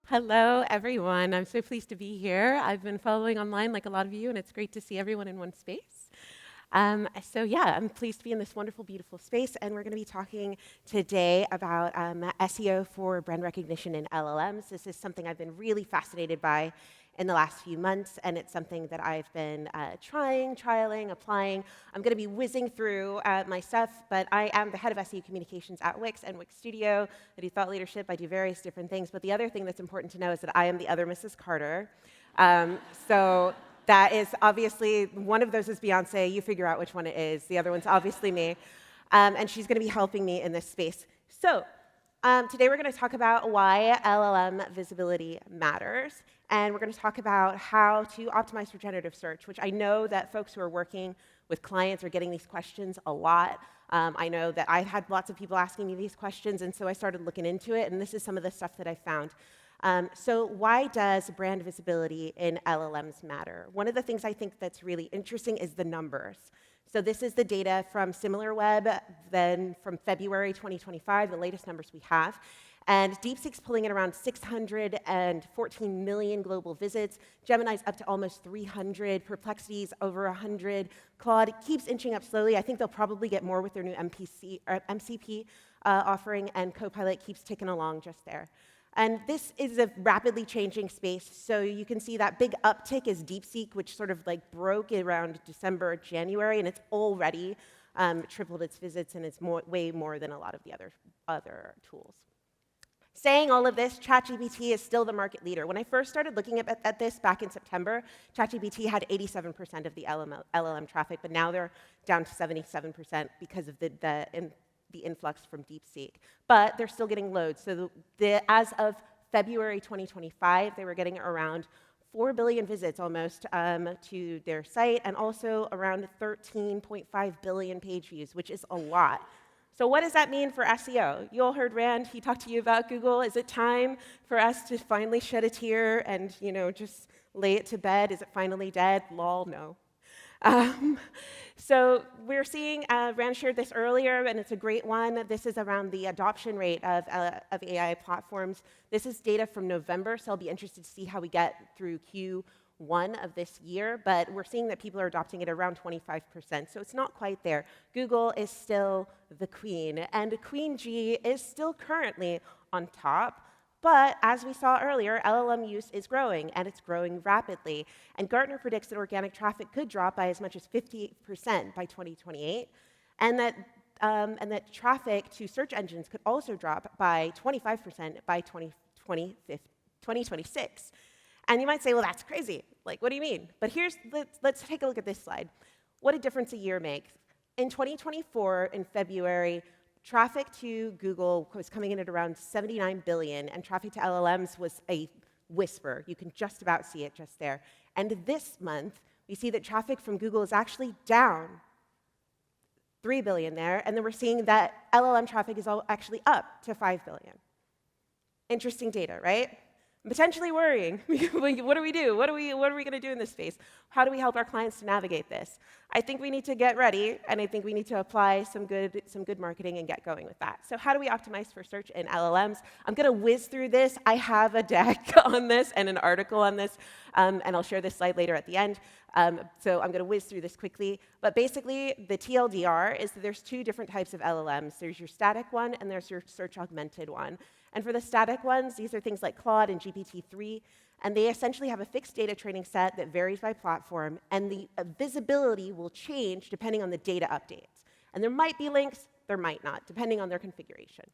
Hello, everyone. I'm so pleased to be here. I've been following online like a lot of you, and it's great to see everyone in one space. So I'm pleased to be in this wonderful, beautiful space, and we're going to be talking today about SEO for brand recognition in LLMs. This is something I've been really fascinated by in the last few months, and it's something that I've been trialing, applying. I'm going to be whizzing through my stuff, but I am the head of SEO Communications at Wix and Wix Studio. I do thought leadership. I do various different things. But the other thing that's important to know is that I am the other Mrs. Carter. So that is obviously, one of those is Beyonce. You figure out which one it is. The other one's obviously me. And she's going to be helping me in this space. So today we're going to talk about why LLM visibility matters. And we're going to talk about how to optimize for generative search, which I know that folks who are working with clients are getting these questions a lot. I know that I've had lots of people asking me these questions, and so I started looking into it, and this is some of the stuff that I found. So why does brand visibility in LLMs matter? One of the things I think that's really interesting is the numbers. So this is the data from SimilarWeb, then from February 2025, the latest numbers we have. And DeepSeek's pulling in around 614 million global visits. Gemini's up to almost 300. Perplexity's over 100. Claude keeps inching up slowly. I think they'll probably get more with their new MCP offering, and Copilot keeps ticking along just there. And this is a rapidly changing space, so you can see that big uptick is DeepSeek, which sort of like broke around December, January, and it's already tripled its visits, and it's way more than a lot of the other tools. Saying all of this, ChatGPT is still the market leader. When I first started looking at this back in September, ChatGPT had 87% of the LLM traffic, but now they're down to 77% because of the influx from DeepSeek. But they're still getting loads. So as of February 2025, they were getting around 4 billion visits almost to their site, and also around 13.5 billion page views, which is a lot. So what does that mean for SEO? You all heard Rand, he talked to you about Google. Is it time for us to finally shed a tear and just lay it to bed? Is it finally dead? Lol, no. So we're seeing, Rand shared this earlier, and it's a great one. This is around the adoption rate of AI platforms. This is data from November, so I'll be interested to see how we get through Q1 of this year. But we're seeing that people are adopting it around 25%, so it's not quite there. Google is still the queen, and Queen G is still currently on top. But as we saw earlier, LLM use is growing, and it's growing rapidly. And Gartner predicts that organic traffic could drop by as much as 50% by 2028, and that traffic to search engines could also drop by 25% by 2026. And you might say, well, that's crazy. Like, what do you mean? But let's take a look at this slide. What a difference a year makes. In 2024, in February, traffic to Google was coming in at around 79 billion, and traffic to LLMs was a whisper. You can just about see it just there. And this month, we see that traffic from Google is actually down 3 billion there, and then we're seeing that LLM traffic is actually up to 5 billion. Interesting data, right? Potentially worrying. What do we do? What are we going to do in this space? How do we help our clients to navigate this? I think we need to get ready, and I think we need to apply some good marketing and get going with that. So how do we optimize for search in LLMs? I'm going to whiz through this. I have a deck on this and an article on this, and I'll share this slide later at the end. So I'm going to whiz through this quickly. But basically, the TLDR is that there's two different types of LLMs. There's your static one, and there's your search-augmented one. And for the static ones, these are things like Claude and GPT-3, and they essentially have a fixed data training set that varies by platform, and the visibility will change depending on the data updates. And there might be links, there might not, depending on their configuration.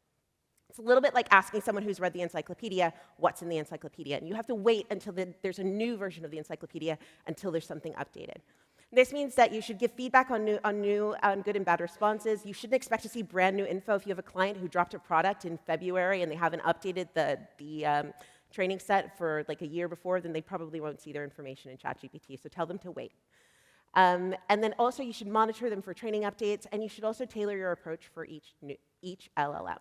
It's a little bit like asking someone who's read the encyclopedia what's in the encyclopedia, and you have to wait until there's a new version of the encyclopedia until there's something updated. This means that you should give feedback on good and bad responses. You shouldn't expect to see brand new info. If you have a client who dropped a product in February and they haven't updated the training set for like a year before, then they probably won't see their information in ChatGPT, so tell them to wait. And then also you should monitor them for training updates, and you should also tailor your approach for each LLM.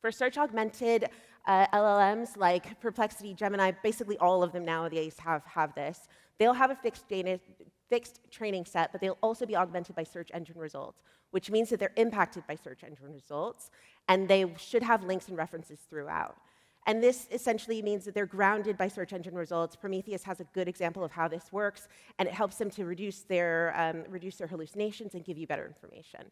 For search-augmented LLMs like Perplexity, Gemini, basically all of them nowadays have this. They'll have a fixed fixed training set, but they'll also be augmented by search engine results, which means that they're impacted by search engine results, and they should have links and references throughout. And this essentially means that they're grounded by search engine results. Prometheus has a good example of how this works, and it helps them to reduce their hallucinations and give you better information.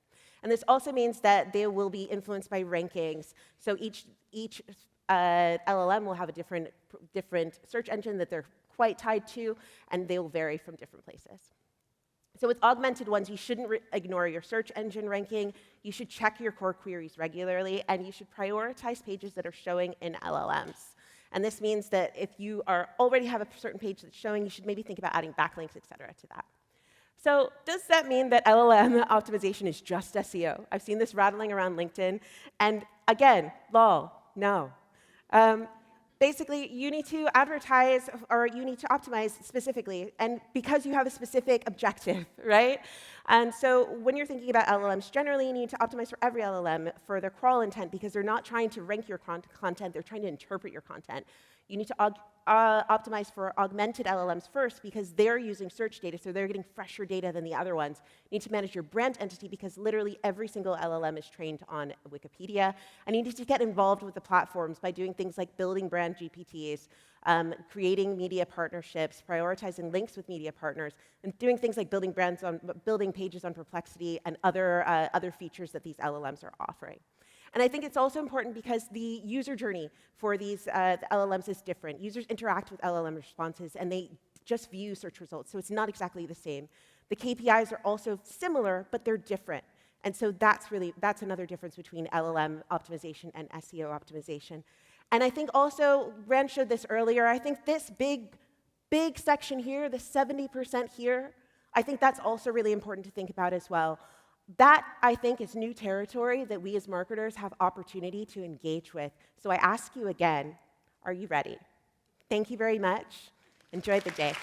And this also means that they will be influenced by rankings. So each LLM will have a different search engine that they're quite tied to, and they will vary from different places. So with augmented ones, you shouldn't ignore your search engine ranking. You should check your core queries regularly, and you should prioritize pages that are showing in LLMs. And this means that if you already have a certain page that's showing, you should maybe think about adding backlinks, et cetera, to that. So does that mean that LLM optimization is just SEO? I've seen this rattling around LinkedIn. And again, lol, no. Basically, you need to advertise or you need to optimize specifically, and because you have a specific objective, right? And so when you're thinking about LLMs, generally you need to optimize for every LLM for their crawl intent because they're not trying to rank your content, they're trying to interpret your content. You need to optimize for augmented LLMs first because they're using search data, so they're getting fresher data than the other ones. You need to manage your brand entity because literally every single LLM is trained on Wikipedia. And you need to get involved with the platforms by doing things like building brand GPTs, creating media partnerships, prioritizing links with media partners, and doing things like building pages on Perplexity and other features that these LLMs are offering. And I think it's also important because the user journey for these the LLMs is different. Users interact with LLM responses, and they just view search results, so it's not exactly the same. The KPIs are also similar, but they're different. And so that's another difference between LLM optimization and SEO optimization. And I think also, Rand showed this earlier, I think this big section here, the 70% here, I think that's also really important to think about as well. That, I think, is new territory that we as marketers have opportunity to engage with. So I ask you again, are you ready? Thank you very much. Enjoy the day.